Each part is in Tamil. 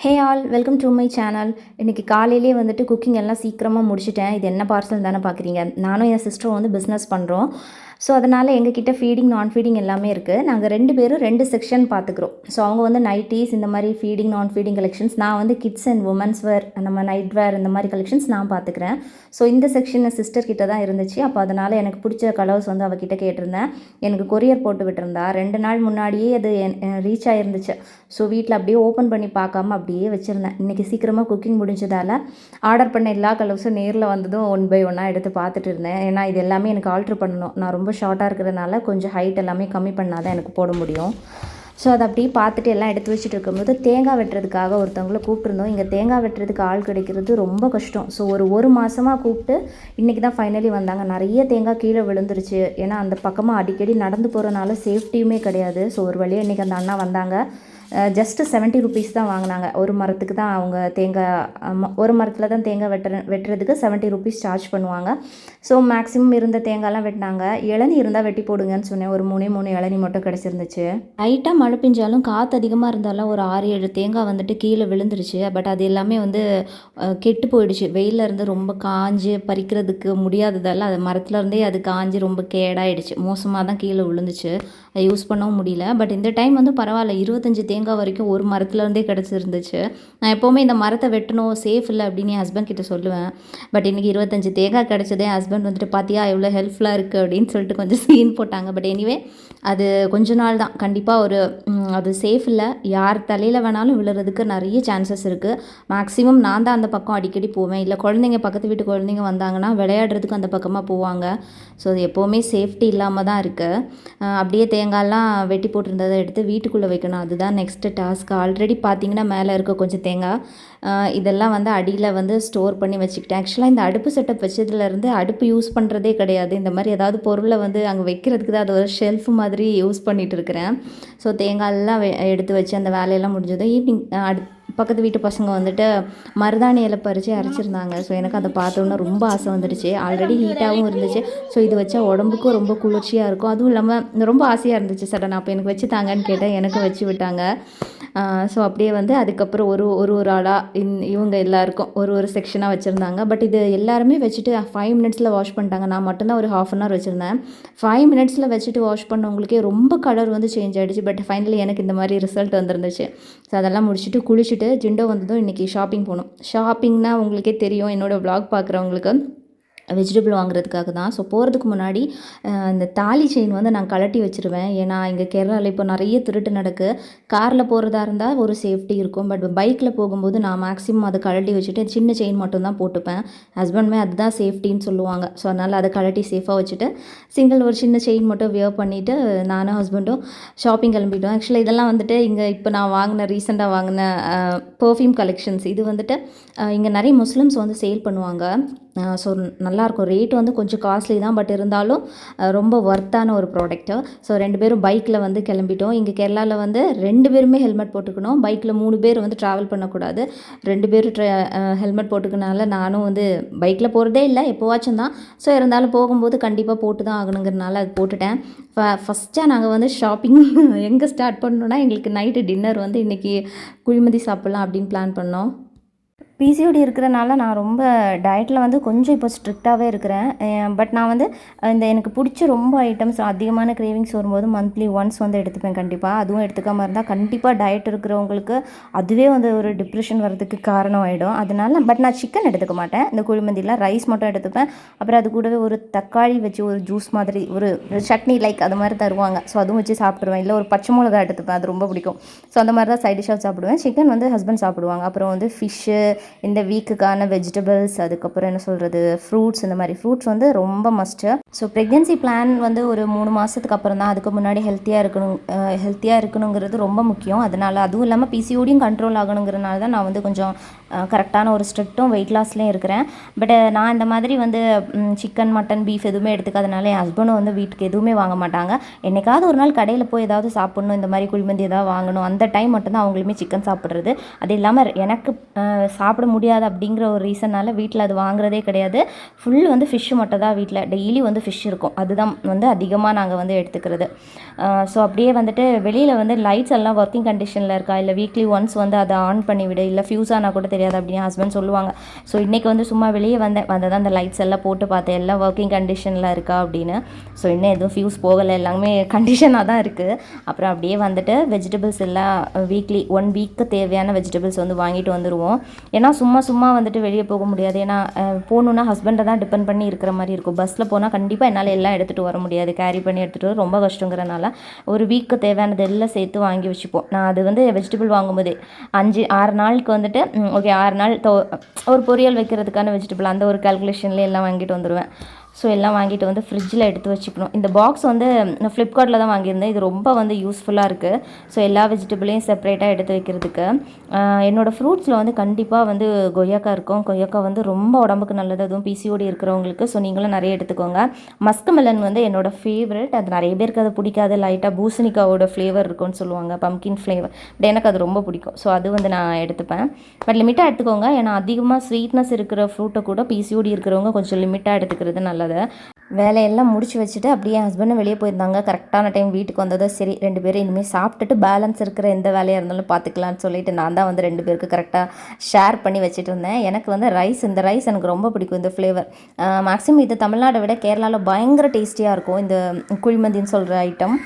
Hey all welcome to my channel. இன்றைக்கி காலையிலே வந்துட்டு குக்கிங் எல்லாம் சீக்கிரமாக முடிச்சிட்டேன். இது என்ன பார்சல் தானே பார்க்குறீங்க. நானும் என் சிஸ்டரும் வந்து பிஸ்னஸ் பண்ணுறோம். ஸோ அதனால் எங்ககிட்ட ஃபீடிங் நான் ஃபீடிங் எல்லாமே இருக்குது. நாங்கள் 2 பேரும் 2 செக்ஷன் பார்த்துக்குறோம். ஸோ அவங்க வந்து நைட்டீஸ் இந்த மாதிரி ஃபீடிங் நான் ஃபீடிங் கலெக்ஷன்ஸ், நான் வந்து கிட்ஸ் அண்ட் உமன்ஸ் வேர் நம்ம நைட் வேர் இந்த மாதிரி கலெக்ஷன்ஸ் நான் பார்த்துக்கிறேன். ஸோ இந்த செக்ஷன் சிஸ்டர் கிட்ட தான் இருந்துச்சு. அப்போ அதனால் எனக்கு பிடிச்ச கலர்ஸ் வந்து அவகிட்ட கேட்டிருந்தேன். எனக்கு கொரியர் போட்டு விட்டுருந்தா. 2 நாள் முன்னாடியே அது ரீச் ஆகிருந்துச்சு. ஸோ வீட்டில் அப்படியே ஓப்பன் பண்ணி பார்க்காம அப்படியே வச்சுருந்தேன். இன்றைக்கி சீக்கிரமாக குக்கிங் முடிஞ்சதால் ஆர்டர் பண்ண எல்லா கலர்ஸும் நேரில் வந்ததும் 1 by 1 எடுத்து பார்த்துட்டு இருந்தேன். ஏன்னா இது எல்லாமே எனக்கு ஆல்ட்ரு பண்ணணும். நான் ரொம்ப ஷார்ட்டாக இருக்கிறதுனால கொஞ்சம் ஹைட் எல்லாமே கம்மி பண்ணால் தான் எனக்கு போட முடியும். ஸோ அதை அப்படியே பார்த்துட்டு எல்லாம் எடுத்து வச்சுட்டு இருக்கும்போது தேங்காய் வெட்டுறதுக்காக ஒருத்தவங்கள கூப்பிட்ருந்தோம். இங்கே தேங்காய் வெட்டுறதுக்கு ஆள் கிடைக்கிறது ரொம்ப கஷ்டம். ஸோ ஒரு மாதமாக கூப்பிட்டு இன்றைக்கி தான் ஃபைனலி வந்தாங்க. நிறைய தேங்காய் கீழே விழுந்துருச்சு. ஏன்னா அந்த பக்கமாக அடிக்கடி நடந்து போகிறனால சேஃப்டியுமே கிடையாது. ஸோ ஒரு வழியாக இன்றைக்கி அந்த அண்ணா வந்தாங்க. ஜஸ்ட்டு 70 rupees தான் வாங்கினாங்க. ஒரு மரத்துக்கு தான் அவங்க ஒரு மரத்தில் தான் தேங்காய் வெட்டுறதுக்கு 70 rupees சார்ஜ் பண்ணுவாங்க. ஸோ மேக்ஸிமம் இருந்த தேங்காய்லாம் வெட்டினாங்க. இளநீ இருந்தால் வெட்டி போடுங்கன்னு சொன்னேன். ஒரு 3 இளநீ மட்டும் கிடச்சிருந்துச்சு. லைட்டாக மழை பெஞ்சாலும் காற்று அதிகமாக இருந்தாலும் ஒரு 6-7 தேங்காய் வந்துட்டு கீழே விழுந்துருச்சு. பட் அது எல்லாமே வந்து கெட்டு போயிடுச்சு. வெயிலில் இருந்து ரொம்ப காஞ்சு பறிக்கிறதுக்கு முடியாததால் அது மரத்தில் இருந்தே அது காஞ்சு ரொம்ப கேடாயிடுச்சு. மோசமாக தான் கீழே விழுந்துச்சு. அதை யூஸ் பண்ணவும் முடியல. பட் இந்த டைம் வந்து பரவாயில்ல, 25 தேங்காய் வரைக்கும் ஒரு மரத்துலேருந்தே கிடச்சிருந்துச்சு. நான் எப்போவுமே இந்த மரத்தை வெட்டணும், சேஃப் இல்லை அப்படின்னு என் ஹஸ்பண்ட் கிட்ட சொல்லுவேன். பட் இன்றைக்கி 25 தேங்காய் கிடச்சதே. ஹஸ்பண்ட் வந்துட்டு பார்த்தியா எவ்வளோ ஹெல்ப்ஃபுல்லாக இருக்குது அப்படின்னு சொல்லிட்டு கொஞ்சம் சீன் போட்டாங்க. பட் எனிவே அது கொஞ்ச நாள் தான். கண்டிப்பாக அது சேஃப் இல்லை. யார் தலையில் வேணாலும் விழுறதுக்கு நிறைய சான்சஸ் இருக்குது. மேக்ஸிமம் நான் தான் அந்த பக்கம் அடிக்கடி போவேன். இல்லை குழந்தைங்க பக்கத்து வீட்டு குழந்தைங்க வந்தாங்கன்னா விளையாடுறதுக்கு அந்த பக்கமாக போவாங்க. ஸோ அது எப்போவுமே சேஃப்டி இல்லாமல் தான் இருக்குது. அப்படியே தேங்காயெல்லாம் வெட்டி போட்டிருந்ததை எடுத்து வீட்டுக்குள்ளே வைக்கணும். அதுதான் நெக்ஸ்ட்டு டாஸ்க். ஆல்ரெடி பார்த்திங்கன்னா மேலே இருக்க கொஞ்சம் தேங்காய் இதெல்லாம் வந்து அடியில் வந்து ஸ்டோர் பண்ணி வச்சுக்கிட்டேன். ஆக்சுவலாக இந்த அடுப்பு செட்டப் வச்சதுலேருந்து அடுப்பு யூஸ் பண்ணுறதே கிடையாது. இந்த மாதிரி ஏதாவது பொருளை வந்து அங்கே வைக்கிறதுக்கு தான் அது ஒரு ஷெல்ஃப் மாதிரி யூஸ் பண்ணிகிட்டு இருக்கிறேன். ஸோ தேங்காயெல்லாம் எடுத்து வச்சு அந்த வேலையெல்லாம் முடிஞ்சதும் ஈவினிங் பக்கத்து வீட்டு பசங்க வந்துட்டு மருதாணி இலை பறித்து அரைச்சிருந்தாங்க. ஸோ எனக்கு அதை பார்த்தோன்னா ரொம்ப ஆசை வந்துடுச்சு. ஆல்ரெடி ஹீட்டாகவும் இருந்துச்சு. ஸோ இது வச்சா உடம்புக்கும் ரொம்ப குளிர்ச்சியாக இருக்கும். அதுவும் இல்லாமல் ரொம்ப ஆசையாக இருந்துச்சு. சடன் அப்போ எனக்கு வச்சு தாங்கன்னு கேட்டேன். எனக்கு வச்சு விட்டாங்க. ஸோ அப்படியே வந்து அதுக்கப்புறம் ஒரு ஆளாக இவங்க எல்லாருக்கும் ஒரு செக்ஷனாக வச்சுருந்தாங்க. பட் இது எல்லாருமே வச்சுட்டு 5 minutesல வாஷ் பண்ணிட்டாங்க. நான் மட்டும்தான் ஒரு 1/2 hour வச்சுருந்தேன். 5 minutesல வச்சுட்டு வாஷ் பண்ணவங்களுக்கே ரொம்ப கலர் வந்து சேஞ்ச் ஆகிடுச்சு. பட் ஃபைனலி எனக்கு இந்த மாதிரி ரிசல்ட் வந்துருந்துச்சு. ஸோ அதெல்லாம் முடிச்சுட்டு குளிச்சுட்டு ஜிண்டோ வந்ததும் இன்றைக்கி ஷாப்பிங் போகணும். ஷாப்பிங்னா உங்களுக்கே தெரியும், என்னோடய vlog பார்க்குறவங்களுக்கு வெஜிடபிள் வாங்குறதுக்காக தான். ஸோ போகிறதுக்கு முன்னாடி இந்த தாலி செயின் வந்து நான் கழட்டி வச்சுருவேன். ஏன்னா இங்கே கேரளாவில் இப்போ நிறைய திருட்டு நடக்கு. காரில் போகிறதா இருந்தால் ஒரு சேஃப்டி இருக்கும். பட் பைக்கில் போகும்போது நான் மேக்ஸிமம் அதை கழட்டி வச்சுட்டு சின்ன செயின் மட்டும் தான் போட்டுப்பேன். ஹஸ்பண்டுமே அதுதான் சேஃப்டின்னு சொல்லுவாங்க. ஸோ அதனால் அதை கழட்டி சேஃபாக வச்சுட்டு ஒரு சின்ன செயின் மட்டும் வியர் பண்ணிவிட்டு நானும் ஹஸ்பண்டும் ஷாப்பிங் கிளம்பிட்டோம். ஆக்சுவலாக இதெல்லாம் வந்துட்டு இங்கே இப்போ நான் ரீசெண்டாக வாங்கின பர்ஃப்யூம் கலெக்ஷன்ஸ். இது வந்துட்டு இங்கே நிறைய முஸ்லிம்ஸ் வந்து சேல் பண்ணுவாங்க. ஸோ நல்லாயிருக்கும். ரேட் வந்து கொஞ்சம் காஸ்ட்லி தான். பட் இருந்தாலும் ரொம்ப ஒர்த்தான ஒரு ப்ராடக்ட்டு. ஸோ 2 பேரும் பைக்கில் வந்து கிளம்பிட்டோம். இங்கே கேரளாவில் வந்து 2 பேருமே ஹெல்மெட் போட்டுக்கணும். பைக்கில் 3 பேர் வந்து ட்ராவல் பண்ணக்கூடாது. 2 பேரும் ஹெல்மெட் போட்டுக்கனால நானும் வந்து பைக்கில் போகிறதே இல்லை, எப்போவாச்சும் தான். ஸோ இருந்தாலும் போகும்போது கண்டிப்பாக போட்டு தான் ஆகணுங்கிறதுனால அது போட்டுட்டேன். ஃபஸ்ட்டாக நாங்கள் வந்து ஷாப்பிங் எங்கே ஸ்டார்ட் பண்ணோன்னா எங்களுக்கு நைட்டு டின்னர் வந்து இன்றைக்கி குழிமதி சாப்பிட்லாம் அப்படின்னு பிளான் பண்ணோம். பிசிஓடி இருக்கிறனால நான் ரொம்ப டயட்டில் வந்து கொஞ்சம் இப்போ ஸ்ட்ரிக்டாகவே இருக்கிறேன். பட் நான் வந்து எனக்கு பிடிச்ச ரொம்ப ஐட்டம்ஸ் அதிகமான கிரேவிங்ஸ் வரும்போது மந்த்லி ஒன்ஸ் வந்து எடுத்துப்பேன் கண்டிப்பாக. அதுவும் எடுத்துக்காமல் இருந்தால் கண்டிப்பாக டயட் இருக்கிறவங்களுக்கு அதுவே வந்து ஒரு டிப்ரெஷன் வர்றதுக்கு காரணம் ஆகிடும். அதனால பட் நான் சிக்கன் எடுத்துக்க மாட்டேன். இந்த குழிமந்தியில் ரைஸ் மட்டும் எடுத்துப்பேன். அப்புறம் அது கூடவே ஒரு தக்காளி வச்சு ஒரு ஜூஸ் மாதிரி ஒரு சட்னி லைக் அது மாதிரி தருவாங்க. ஸோ அதுவும் வச்சு சாப்பிட்ருவேன். இல்லை ஒரு பச்சை மிளகா எடுத்துப்பேன், அது ரொம்ப பிடிக்கும். ஸோ அந்த மாதிரி தான் சைட் டிஷ்ஷாக சாப்பிடுவேன். சிக்கன் வந்து ஹஸ்பண்ட் சாப்பிடுவாங்க. அப்புறம் வந்து ஃபிஷ்ஷு, இந்த வீக்குக்கான வெஜிடபிள்ஸ், அதுக்கப்புறம் என்ன சொல்கிறது ஃப்ரூட்ஸ், இந்த மாதிரி ஃப்ரூட்ஸ் வந்து ரொம்ப மஸ்ட்டு. ஸோ ப்ரெக்னென்சி பிளான் வந்து ஒரு 3 மாதத்துக்கு அப்புறம் தான். அதுக்கு முன்னாடி ஹெல்த்தியாக இருக்கணுங்கிறது ரொம்ப முக்கியம். அதனால் அதுவும் இல்லாமல் பிசிஓடியும் கண்ட்ரோல் ஆகணுங்கிறனால தான் நான் வந்து கொஞ்சம் கரெக்டான ஒரு ஸ்ட்ரிக்ட்டும் வெயிட் லாஸ்லேயும் இருக்கிறேன். பட் நான் இந்த மாதிரி வந்து சிக்கன் மட்டன் பீஃப் எதுவுமே எடுத்துக்காதனால என் ஹஸ்பண்டும் வந்து வீட்டுக்கு எதுவுமே வாங்க மாட்டாங்க. என்னைக்காவது ஒரு நாள் கடையில் போய் ஏதாவது சாப்பிட்ணும், இந்த மாதிரி குழிமந்தி ஏதாவது வாங்கணும், அந்த டைம் மட்டும்தான் அவங்களுமே சிக்கன் சாப்பிட்றது. அது இல்லாமல் எனக்கு சாப்பிட முடியாது அப்படிங்கிற ஒரு ரீசனால் வீட்டில் அது வாங்குறதே கிடையாது. ஃபுல் வந்து ஃபிஷ்ஷு மட்டும் தான் வீட்டில் டெய்லி வந்து ஃபிஷ் இருக்கும். அதுதான் வந்து அதிகமாக நாங்கள் வந்து எடுத்துக்கிறது. ஸோ அப்படியே வந்துட்டு வெளியில் வந்து லைட்ஸ் எல்லாம் ஒர்க்கிங் கண்டிஷனில் இருக்கா, இல்லை வீக்லி ஒன்ஸ் வந்து அதை ஆன் பண்ணிவிடு, இல்லை ஃபியூஸ் ஆனால் கூட தெரியாது அப்படின்னு ஹஸ்பண்ட் சொல்லுவாங்க. ஸோ இன்றைக்கி வந்து சும்மா வெளியே வந்ததான் அந்த லைட்ஸ் எல்லாம் போட்டு பார்த்தேன், எல்லாம் ஒர்க்கிங் கண்டிஷனில் இருக்கா அப்படின்னு. ஸோ இன்னும் எதுவும் ஃபியூஸ் போகலை, எல்லாமே கண்டிஷனாக தான் இருக்குது. அப்புறம் அப்படியே வந்துட்டு வெஜிடபிள்ஸ் எல்லாம் வீக்லி 1 வீக்கு தேவையான வெஜிடபிள்ஸ் வந்து வாங்கிட்டு வந்துடுவோம். ஏன்னா சும்மா வந்துட்டு வெளியே போக முடியாது. ஏன்னா போகணுன்னா ஹஸ்பண்டை தான் டிபெண்ட் பண்ணி இருக்கிற மாதிரி இருக்கும். பஸ்ஸில் போனால் கண்டிப்பாக என்னால் எல்லாம் எடுத்துகிட்டு வர முடியாது, கேரி பண்ணி எடுத்துகிட்டு வர ரொம்ப கஷ்டங்கிறனால ஒரு வீக்கு தேவையானது எல்லாம் சேர்த்து வாங்கி வச்சுப்போம். நான் அது வந்து வெஜிடபிள் வாங்கும்போதே 5-6 நாளுக்கு வந்துட்டு ஓகே 6 நாள் ஒரு பொரியல் வைக்கிறதுக்கான வெஜிடபிள் அந்த ஒரு கால்குலேஷன்லேயே எல்லாம் வாங்கிட்டு வந்துடுவேன். ஸோ எல்லாம் வாங்கிட்டு வந்து ஃப்ரிட்ஜில் எடுத்து வச்சுக்கணும். இந்த பாக்ஸ் வந்து ஃப்ளிப்கார்ட்டில் தான் வாங்கியிருந்தேன். இது ரொம்ப வந்து யூஸ்ஃபுல்லாக இருக்குது. ஸோ எல்லா வெஜிடபிளையும் செப்பரேட்டாக எடுத்து வைக்கிறதுக்கு. என்னோடய ஃப்ரூட்ஸில் வந்து கண்டிப்பாக வந்து கொய்யாக்காய் இருக்கும். கொய்யாக்காய் வந்து ரொம்ப உடம்புக்கு நல்லது, அதுவும் பிசிஓடி இருக்கிறவங்களுக்கு. ஸோ நீங்களும் நிறைய எடுத்துக்கோங்க. மஸ்க் மெலன் வந்து என்னோடய ஃபேவரட். அது நிறைய பேருக்கு அது பிடிக்காது, லைட்டாக பூசணிக்காவோட ஃப்ளேவர் இருக்கும்னு சொல்லுவாங்க, பம்கின் ஃப்ளேவர். பட் எனக்கு அது ரொம்ப பிடிக்கும். ஸோ அது வந்து நான் எடுத்துப்பேன். பட் லிமிட்டாக எடுத்துக்கோங்க. ஏன்னா அதிகமாக ஸ்வீட்னஸ் இருக்கிற ஃப்ரூட்டை கூட பிசிஓடி இருக்கிறவங்க கொஞ்சம் லிமிட்டாக எடுத்துக்கிறது நல்லது. வேலையெல்லாம் முடிச்சு வச்சுட்டு அப்படியே ஹஸ்பண்டும் வெளியே போயிருந்தாங்க. கரெக்டான டைம் வீட்டுக்கு வந்ததும் சரி 2 பேரும் இனிமேல் சாப்பிட்டுட்டு பேலன்ஸ் இருக்கிற எந்த வேலையாக இருந்தாலும் பார்த்துக்கலான்னு சொல்லிட்டு நான் தான் வந்து 2 பேருக்கு கரெக்டாக ஷேர் பண்ணி வச்சுட்டு இருந்தேன். எனக்கு வந்து இந்த ரைஸ் எனக்கு ரொம்ப பிடிக்கும், இந்த ஃப்ளேவர். மேக்ஸிமம் இது தமிழ்நாடை விட கேரளாவில் பயங்கர டேஸ்டியாக இருக்கும் இந்த குழிமந்தின்னு சொல்கிற ஐட்டம்.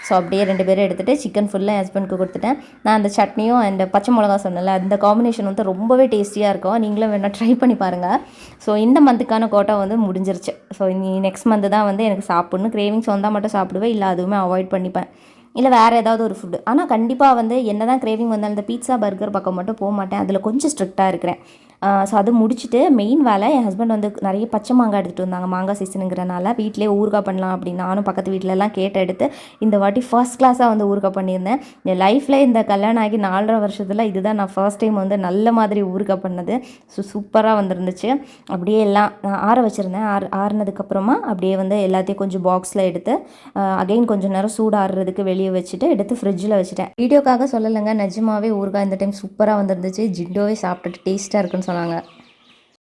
ஸோ அப்படியே 2 பேரும் எடுத்துகிட்டு சிக்கன் ஃபுல்லாக ஹஸ்பண்டுக்கு கொடுத்துட்டேன். நான் அந்த சட்னியும் அந்த பச்சை மிளகா சொன்னேன்ல, அந்த காம்பினேஷன் வந்து ரொம்பவே டேஸ்டியாக இருக்கும். நீங்களும் வேணால் ட்ரை பண்ணி பாருங்கள். ஸோ இந்த மந்த்துக்கான கோட்டா வந்து முடிஞ்சிருச்சு. ஸோ இனி நெக்ஸ்ட் மந்த்து தான் வந்து எனக்கு சாப்பிட்ணும். கிரேவிங்ஸ் வந்தால் மட்டும் சாப்பிடுவேன், இல்லை அதுவுமே அவாய்ட் பண்ணிப்பேன். இல்லை வேறு ஏதாவது ஒரு ஃபுட்டு. ஆனால் கண்டிப்பாக வந்து என்ன தான் கிரேவிங் வந்தாலும் இந்த பீட்சா பர்கர் பக்கம் மட்டும் போக மாட்டேன். அதில் கொஞ்சம் ஸ்ட்ரிக்டாக இருக்கிறேன். ஸோ அது முடிச்சுட்டு மெயின் வேலை என் ஹஸ்பண்ட் வந்து நிறைய பச்சை மாங்காய் எடுத்துகிட்டு வந்தாங்க. மாங்காய் சீசனுங்கிறனால வீட்டிலே ஊறுகாய் பண்ணலாம் அப்படின்னு நானும் பக்கத்து வீட்டிலலாம் கேட்டு எடுத்து இந்த வாட்டி ஃபர்ஸ்ட் கிளாஸாக வந்து ஊறுகாய் பண்ணியிருந்தேன். என் லைஃப்பில் இந்த கல்யாணம் ஆகி 4.5 வருஷத்தில் இதுதான் நான் ஃபர்ஸ்ட் டைம் வந்து நல்ல மாதிரி ஊறுகாய் பண்ணது. ஸோ சூப்பராக வந்துருந்துச்சு. அப்படியே எல்லாம் ஆற வச்சுருந்தேன். ஆறுனதுக்கப்புறமா அப்படியே வந்து எல்லாத்தையும் கொஞ்சம் பாக்ஸில் எடுத்து அகைன் கொஞ்சம் நேரம் சூடு ஆறுறதுக்கு வெளியே வச்சுட்டு எடுத்து ஃப்ரிட்ஜில் வச்சுட்டேன். வீடியோக்காக சொல்லலைங்க, நிஜமாவே ஊறுகாய் இந்த டைம் சூப்பராக வந்துருந்துச்சு. ஜிண்டோவே சாப்பிட்டுட்டு டேஸ்ட்டாக இருக்குன்னு சொன்னாங்க.